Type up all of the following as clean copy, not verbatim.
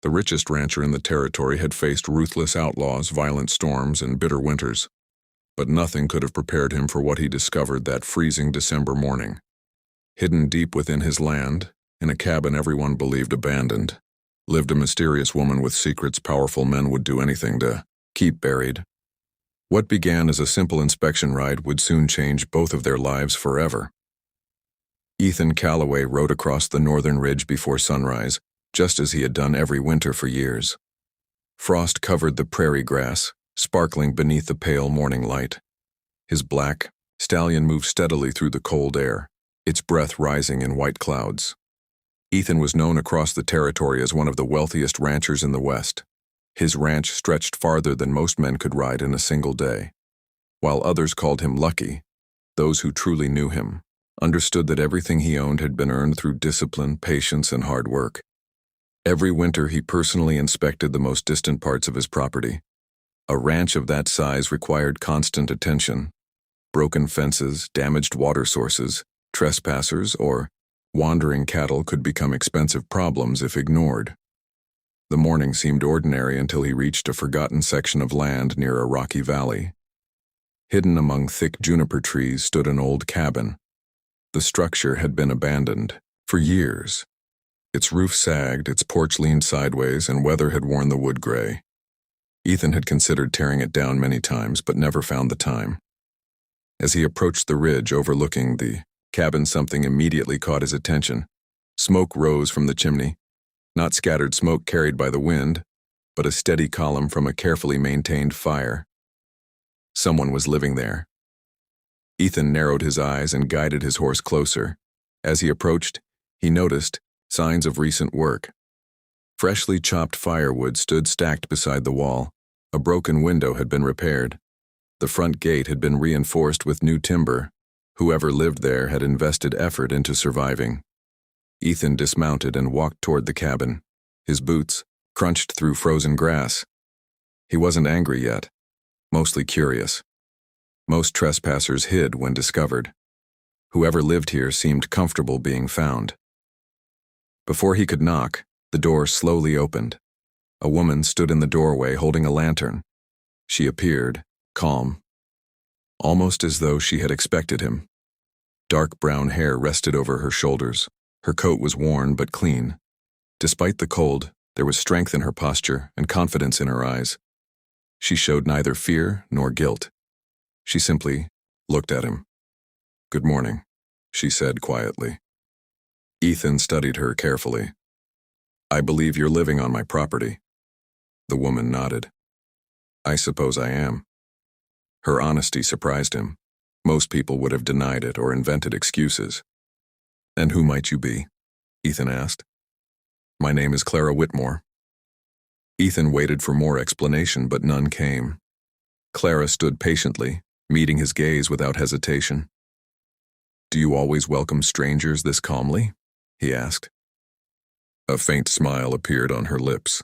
The richest rancher in the territory had faced ruthless outlaws, violent storms, and bitter winters, but nothing could have prepared him for what he discovered that freezing December morning. Hidden deep within his land, in a cabin everyone believed abandoned, lived a mysterious woman with secrets powerful men would do anything to keep buried. What began as a simple inspection ride would soon change both of their lives forever. Ethan Calloway rode across the northern ridge before sunrise, just as he had done every winter for years. Frost covered the prairie grass, sparkling beneath the pale morning light. His black stallion moved steadily through the cold air, its breath rising in white clouds. Ethan was known across the territory as one of the wealthiest ranchers in the West. His ranch stretched farther than most men could ride in a single day. While others called him lucky, those who truly knew him understood that everything he owned had been earned through discipline, patience, and hard work. Every winter he personally inspected the most distant parts of his property. A ranch of that size required constant attention. Broken fences, damaged water sources, trespassers, or wandering cattle could become expensive problems if ignored. The morning seemed ordinary until he reached a forgotten section of land near a rocky valley. Hidden among thick juniper trees stood an old cabin. The structure had been abandoned for years. Its roof sagged, its porch leaned sideways, and weather had worn the wood gray. Ethan had considered tearing it down many times, but never found the time. As he approached the ridge overlooking the cabin, something immediately caught his attention. Smoke rose from the chimney, not scattered smoke carried by the wind, but a steady column from a carefully maintained fire. Someone was living there. Ethan narrowed his eyes and guided his horse closer. As he approached, he noticed signs of recent work. Freshly chopped firewood stood stacked beside the wall. A broken window had been repaired. The front gate had been reinforced with new timber. Whoever lived there had invested effort into surviving. Ethan dismounted and walked toward the cabin. His boots crunched through frozen grass. He wasn't angry yet, mostly curious. Most trespassers hid when discovered. Whoever lived here seemed comfortable being found. Before he could knock, the door slowly opened. A woman stood in the doorway holding a lantern. She appeared, calm, almost as though she had expected him. Dark brown hair rested over her shoulders. Her coat was worn but clean. Despite the cold, there was strength in her posture and confidence in her eyes. She showed neither fear nor guilt. She simply looked at him. "Good morning," she said quietly. Ethan studied her carefully. "I believe you're living on my property." The woman nodded. "I suppose I am." Her honesty surprised him. Most people would have denied it or invented excuses. "And who might you be?" Ethan asked. "My name is Clara Whitmore." Ethan waited for more explanation, but none came. Clara stood patiently, meeting his gaze without hesitation. "Do you always welcome strangers this calmly?" he asked. A faint smile appeared on her lips.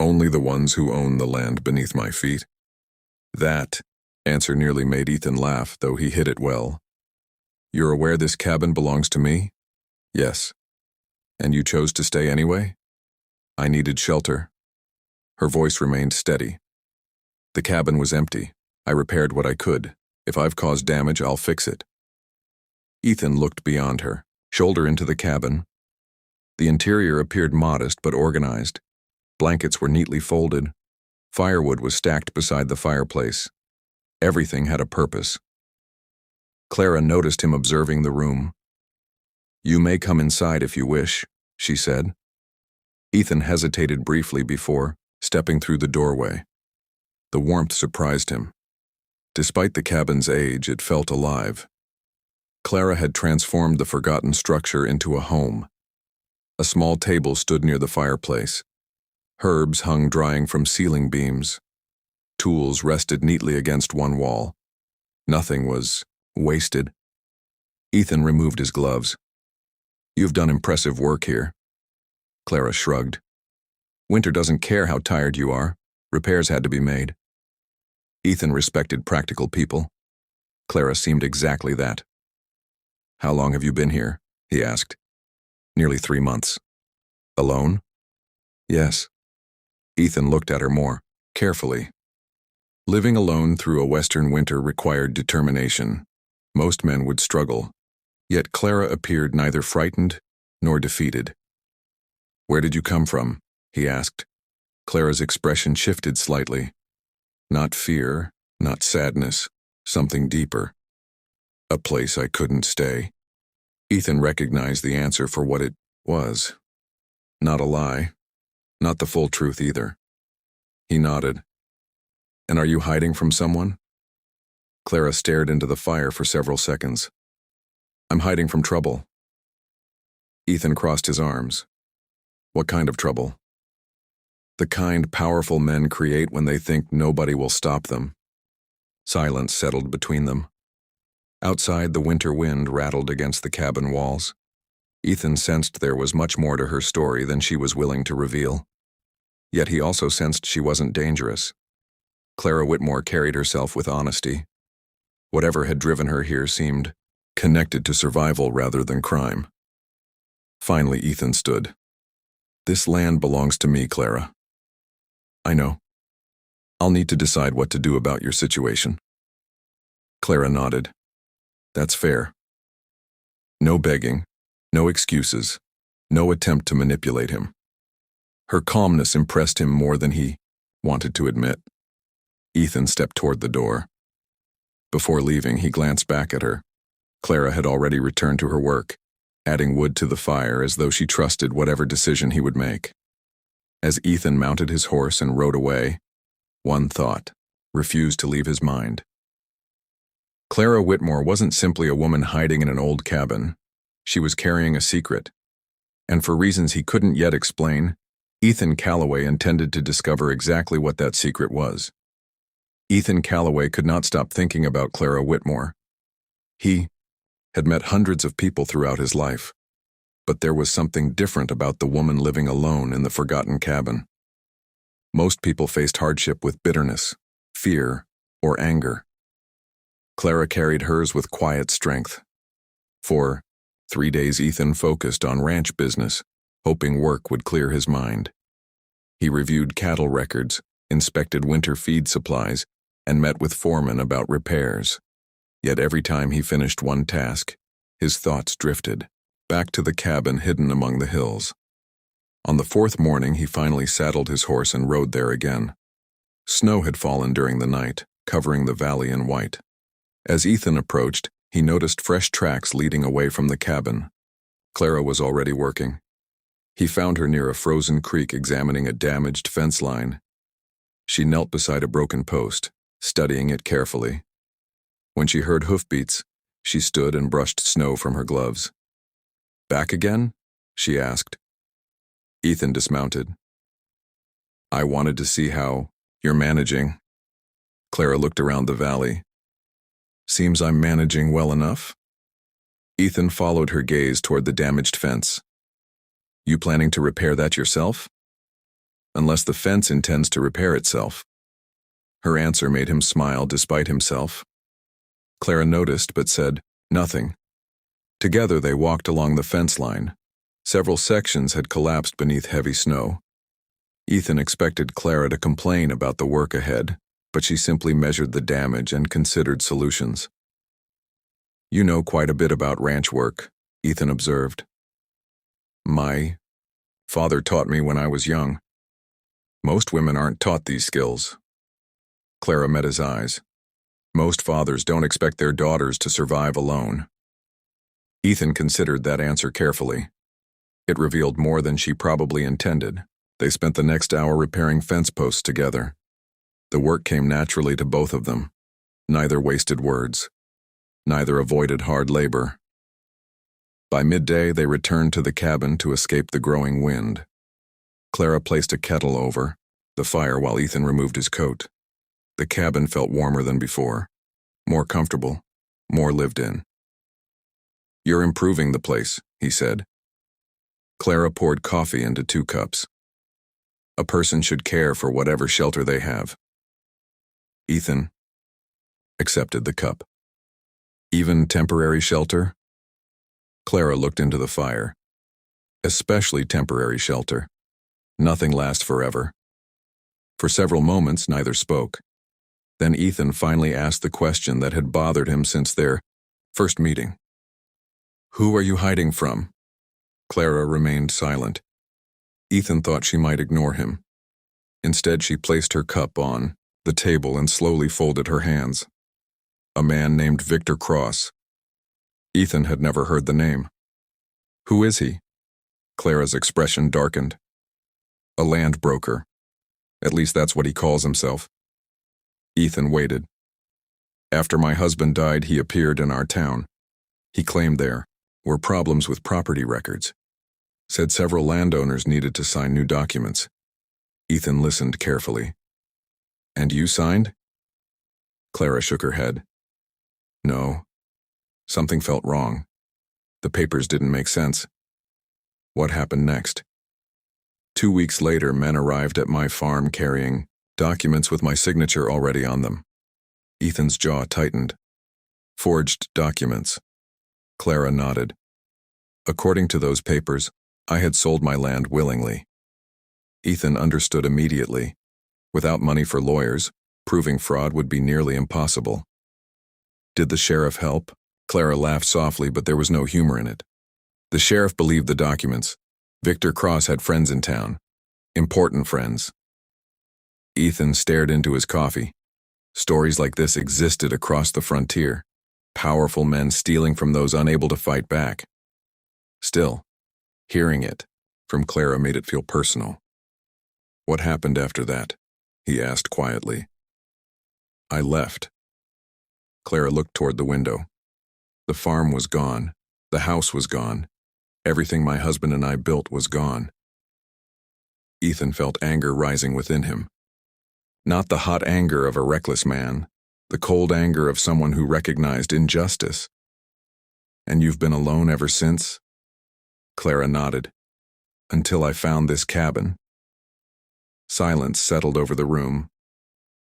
"Only the ones who own the land beneath my feet." That answer nearly made Ethan laugh, though he hid it well. "You're aware this cabin belongs to me?" "Yes." "And you chose to stay anyway?" "I needed shelter." Her voice remained steady. "The cabin was empty. I repaired what I could. If I've caused damage, I'll fix it." Ethan looked beyond her, shoulder into the cabin. The interior appeared modest but organized. Blankets were neatly folded. Firewood was stacked beside the fireplace. Everything had a purpose. Clara noticed him observing the room. "You may come inside if you wish," she said. Ethan hesitated briefly before stepping through the doorway. The warmth surprised him. Despite the cabin's age, it felt alive. Clara had transformed the forgotten structure into a home. A small table stood near the fireplace. Herbs hung drying from ceiling beams. Tools rested neatly against one wall. Nothing was wasted. Ethan removed his gloves. "You've done impressive work here." Clara shrugged. "Winter doesn't care how tired you are. Repairs had to be made." Ethan respected practical people. Clara seemed exactly that. "How long have you been here?" he asked. "Nearly 3 months." "Alone?" Yes. Ethan looked at her more carefully. Living alone through a Western winter required determination. Most men would struggle, yet Clara appeared neither frightened nor defeated. "Where did you come from?" he asked. Clara's expression shifted slightly. Not fear, not sadness, something deeper. "A place I couldn't stay." Ethan recognized the answer for what it was. Not a lie, not the full truth either. He nodded. "And are you hiding from someone?" Clara stared into the fire for several seconds. "I'm hiding from trouble." Ethan crossed his arms. "What kind of trouble?" "The kind powerful men create when they think nobody will stop them." Silence settled between them. Outside, the winter wind rattled against the cabin walls. Ethan sensed there was much more to her story than she was willing to reveal. Yet he also sensed she wasn't dangerous. Clara Whitmore carried herself with honesty. Whatever had driven her here seemed connected to survival rather than crime. Finally, Ethan stood. "This land belongs to me, Clara." "I know. I'll need to decide what to do about your situation." Clara nodded. "That's fair." No begging, no excuses, no attempt to manipulate him. Her calmness impressed him more than he wanted to admit. Ethan stepped toward the door. Before leaving, he glanced back at her. Clara had already returned to her work, adding wood to the fire as though she trusted whatever decision he would make. As Ethan mounted his horse and rode away, one thought refused to leave his mind. Clara Whitmore wasn't simply a woman hiding in an old cabin. She was carrying a secret. And for reasons he couldn't yet explain, Ethan Calloway intended to discover exactly what that secret was. Ethan Calloway could not stop thinking about Clara Whitmore. He had met hundreds of people throughout his life, but there was something different about the woman living alone in the forgotten cabin. Most people faced hardship with bitterness, fear, or anger. Clara carried hers with quiet strength. For 3 days, Ethan focused on ranch business, hoping work would clear his mind. He reviewed cattle records, inspected winter feed supplies, and met with foremen about repairs. Yet every time he finished one task, his thoughts drifted back to the cabin hidden among the hills. On the 4th morning, he finally saddled his horse and rode there again. Snow had fallen during the night, covering the valley in white. As Ethan approached, he noticed fresh tracks leading away from the cabin. Clara was already working. He found her near a frozen creek examining a damaged fence line. She knelt beside a broken post, studying it carefully. When she heard hoofbeats, she stood and brushed snow from her gloves. "Back again?" she asked. Ethan dismounted. "I wanted to see how you're managing." Clara looked around the valley. "Seems I'm managing well enough." Ethan followed her gaze toward the damaged fence. "You planning to repair that yourself?" "Unless the fence intends to repair itself." Her answer made him smile despite himself. Clara noticed but said nothing. Together they walked along the fence line. Several sections had collapsed beneath heavy snow. Ethan expected Clara to complain about the work ahead, but she simply measured the damage and considered solutions. "You know quite a bit about ranch work," Ethan observed. "My father taught me when I was young. Most women aren't taught these skills." Clara met his eyes. Most fathers don't expect their daughters to survive alone. Ethan considered that answer carefully. It revealed more than she probably intended. They spent the next hour repairing fence posts together. The work came naturally to both of them. Neither wasted words. Neither avoided hard labor. By midday, they returned to the cabin to escape the growing wind. Clara placed a kettle over the fire while Ethan removed his coat. The cabin felt warmer than before, more comfortable, more lived in. "You're improving the place," he said. Clara poured coffee into 2 cups. "A person should care for whatever shelter they have." Ethan accepted the cup. "Even temporary shelter?" Clara looked into the fire. "Especially temporary shelter." Nothing lasts forever. For several moments, neither spoke. Then Ethan finally asked the question that had bothered him since their first meeting. "Who are you hiding from?" Clara remained silent. Ethan thought she might ignore him. Instead, she placed her cup on the table and slowly folded her hands. "A man named Victor Cross." Ethan had never heard the name. "Who is he?" Clara's expression darkened. "A land broker. At least that's what he calls himself." Ethan waited. "After my husband died, he appeared in our town. He claimed there were problems with property records. Said several landowners needed to sign new documents." Ethan listened carefully. "And you signed?" Clara shook her head. "No. Something felt wrong. The papers didn't make sense." "What happened next?" 2 weeks later, men arrived at my farm carrying documents with my signature already on them. Ethan's jaw tightened. "Forged documents." Clara nodded. "According to those papers, I had sold my land willingly." Ethan understood immediately. Without money for lawyers, proving fraud would be nearly impossible. "Did the sheriff help?" Clara laughed softly, but there was no humor in it. "The sheriff believed the documents. Victor Cross had friends in town. Important friends." Ethan stared into his coffee. Stories like this existed across the frontier. Powerful men stealing from those unable to fight back. Still, hearing it from Clara made it feel personal. "What happened after that?" he asked quietly. "I left." Clara looked toward the window. The farm was gone. The house was gone. Everything my husband and I built was gone. Ethan felt anger rising within him. Not the hot anger of a reckless man, the cold anger of someone who recognized injustice. "And you've been alone ever since?" Clara nodded. "Until I found this cabin." Silence settled over the room.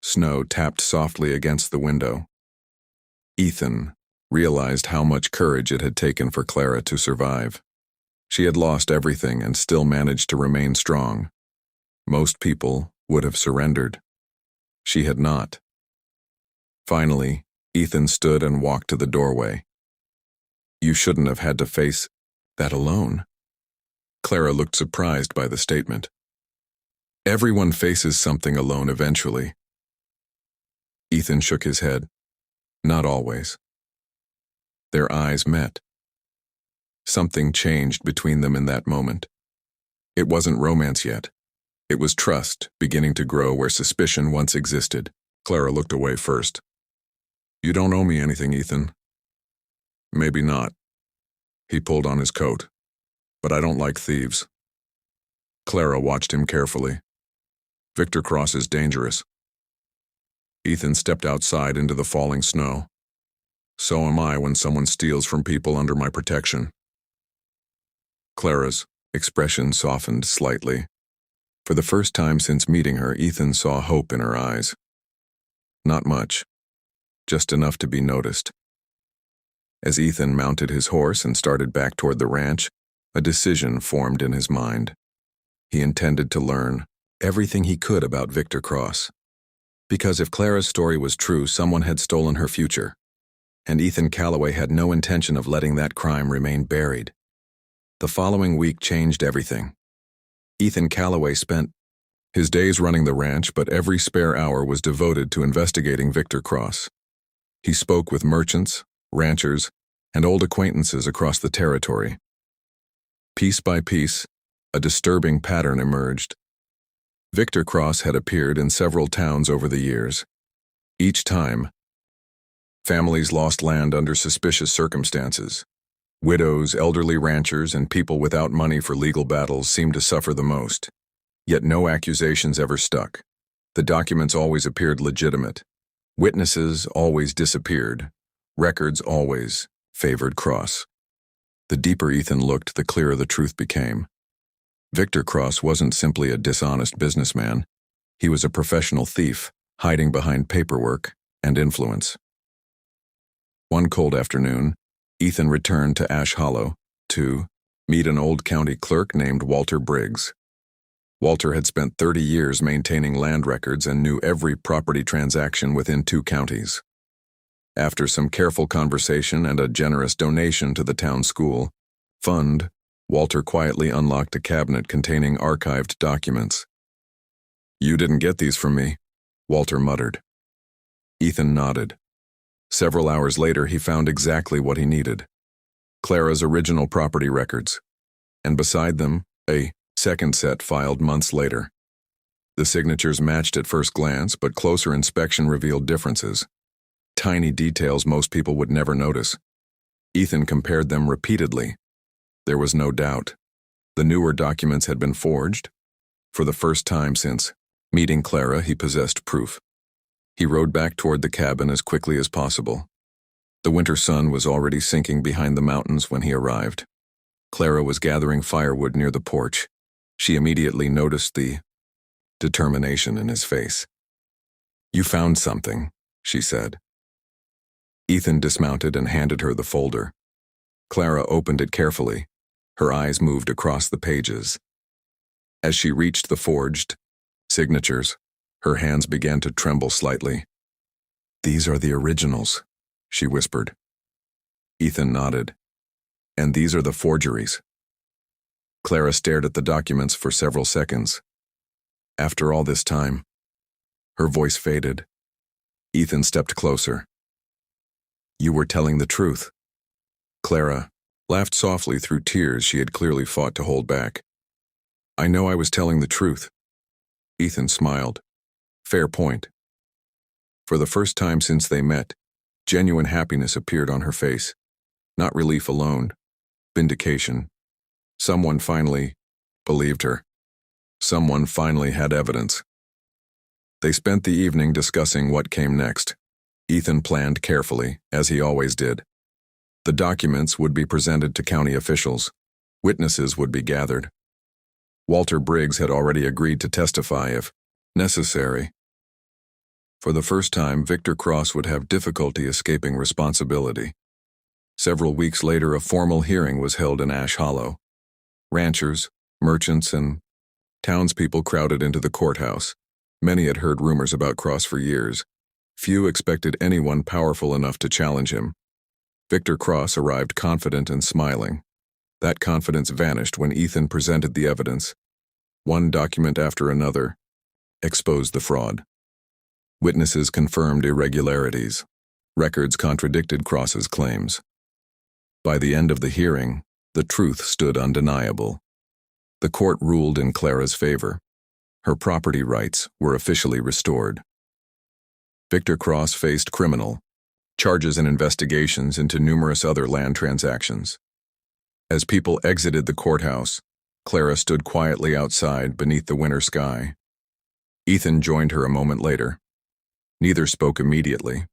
Snow tapped softly against the window. Ethan realized how much courage it had taken for Clara to survive. She had lost everything and still managed to remain strong. Most people would have surrendered. She had not. Finally, Ethan stood and walked to the doorway. "You shouldn't have had to face that alone." Clara looked surprised by the statement. "Everyone faces something alone eventually." Ethan shook his head. "Not always." Their eyes met. Something changed between them in that moment. It wasn't romance yet. It was trust beginning to grow where suspicion once existed. Clara looked away first. "You don't owe me anything, Ethan." "Maybe not." He pulled on his coat. "But I don't like thieves." Clara watched him carefully. "Victor Cross is dangerous." Ethan stepped outside into the falling snow. "So am I when someone steals from people under my protection." Clara's expression softened slightly. For the first time since meeting her, Ethan saw hope in her eyes. Not much, just enough to be noticed. As Ethan mounted his horse and started back toward the ranch, a decision formed in his mind. He intended to learn everything he could about Victor Cross. Because if Clara's story was true, someone had stolen her future, and Ethan Calloway had no intention of letting that crime remain buried. The following week changed everything. Ethan Calloway spent his days running the ranch, but every spare hour was devoted to investigating Victor Cross. He spoke with merchants, ranchers, and old acquaintances across the territory. Piece by piece, a disturbing pattern emerged. Victor Cross had appeared in several towns over the years. Each time, families lost land under suspicious circumstances. Widows, elderly ranchers, and people without money for legal battles seemed to suffer the most. Yet no accusations ever stuck. The documents always appeared legitimate. Witnesses always disappeared. Records always favored Cross. The deeper Ethan looked, the clearer the truth became. Victor Cross wasn't simply a dishonest businessman. He was a professional thief, hiding behind paperwork and influence. One cold afternoon, Ethan returned to Ash Hollow to meet an old county clerk named Walter Briggs. Walter had spent 30 years maintaining land records and knew every property transaction within 2 counties. After some careful conversation and a generous donation to the town school fund, Walter quietly unlocked a cabinet containing archived documents. "You didn't get these from me," Walter muttered. Ethan nodded. Several hours later, he found exactly what he needed: Clara's original property records, and beside them, a second set filed months later. The signatures matched at first glance, but closer inspection revealed differences. Tiny details most people would never notice. Ethan compared them repeatedly. There was no doubt. The newer documents had been forged. For the first time since meeting Clara, he possessed proof. He rode back toward the cabin as quickly as possible. The winter sun was already sinking behind the mountains when he arrived. Clara was gathering firewood near the porch. She immediately noticed the determination in his face. "You found something," she said. Ethan dismounted and handed her the folder. Clara opened it carefully. Her eyes moved across the pages. As she reached the forged signatures, her hands began to tremble slightly. "These are the originals," she whispered. Ethan nodded. "And these are the forgeries." Clara stared at the documents for several seconds. After all this time, her voice faded. Ethan stepped closer. "You were telling the truth." Clara laughed softly through tears she had clearly fought to hold back. "I know I was telling the truth." Ethan smiled. "Fair point." For the first time since they met, genuine happiness appeared on her face. Not relief alone, vindication. Someone finally believed her. Someone finally had evidence. They spent the evening discussing what came next. Ethan planned carefully, as he always did. The documents would be presented to county officials. Witnesses would be gathered. Walter Briggs had already agreed to testify if necessary. For the first time, Victor Cross would have difficulty escaping responsibility. Several weeks later, a formal hearing was held in Ash Hollow. Ranchers, merchants, and townspeople crowded into the courthouse. Many had heard rumors about Cross for years. Few expected anyone powerful enough to challenge him. Victor Cross arrived confident and smiling. That confidence vanished when Ethan presented the evidence. One document after another exposed the fraud. Witnesses confirmed irregularities. Records contradicted Cross's claims. By the end of the hearing, the truth stood undeniable. The court ruled in Clara's favor. Her property rights were officially restored. Victor Cross faced criminal charges and investigations into numerous other land transactions. As people exited the courthouse, Clara stood quietly outside beneath the winter sky. Ethan joined her a moment later. Neither spoke immediately.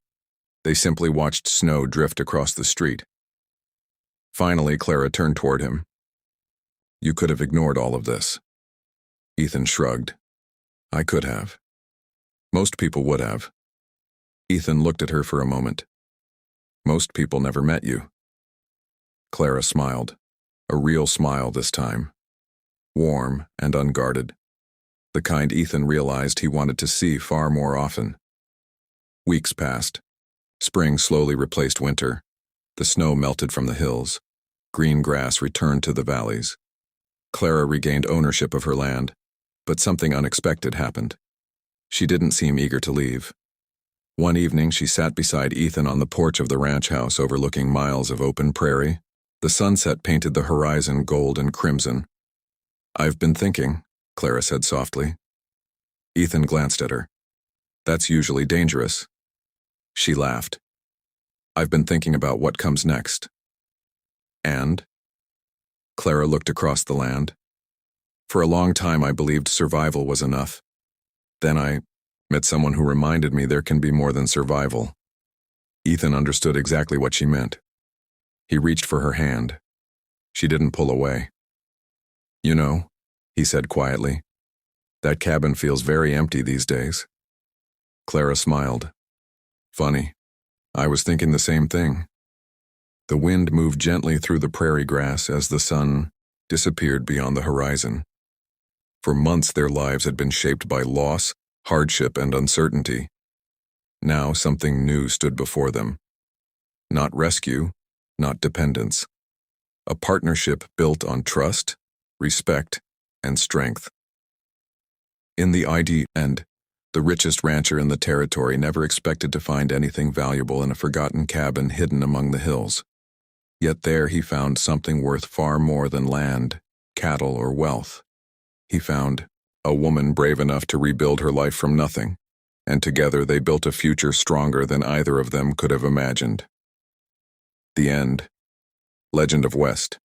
They simply watched snow drift across the street. Finally, Clara turned toward him. "You could have ignored all of this." Ethan shrugged. "I could have. Most people would have." Ethan looked at her for a moment. "Most people never met you." Clara smiled. A real smile this time. Warm and unguarded. The kind Ethan realized he wanted to see far more often. Weeks passed. Spring slowly replaced winter. The snow melted from the hills. Green grass returned to the valleys. Clara regained ownership of her land, but something unexpected happened. She didn't seem eager to leave. One evening, she sat beside Ethan on the porch of the ranch house overlooking miles of open prairie. The sunset painted the horizon gold and crimson. "I've been thinking," Clara said softly. Ethan glanced at her. "That's usually dangerous." She laughed. "I've been thinking about what comes next." "And?" Clara looked across the land. "For a long time, I believed survival was enough. Then I met someone who reminded me there can be more than survival." Ethan understood exactly what she meant. He reached for her hand. She didn't pull away. "You know," he said quietly, "that cabin feels very empty these days." Clara smiled. "Funny. I was thinking the same thing." The wind moved gently through the prairie grass as the sun disappeared beyond the horizon. For months their lives had been shaped by loss, hardship, and uncertainty. Now something new stood before them. Not rescue, not dependence. A partnership built on trust, respect, and strength. In the end, the richest rancher in the territory never expected to find anything valuable in a forgotten cabin hidden among the hills. Yet there he found something worth far more than land, cattle, or wealth. He found a woman brave enough to rebuild her life from nothing, and together they built a future stronger than either of them could have imagined. The end. Legend of West.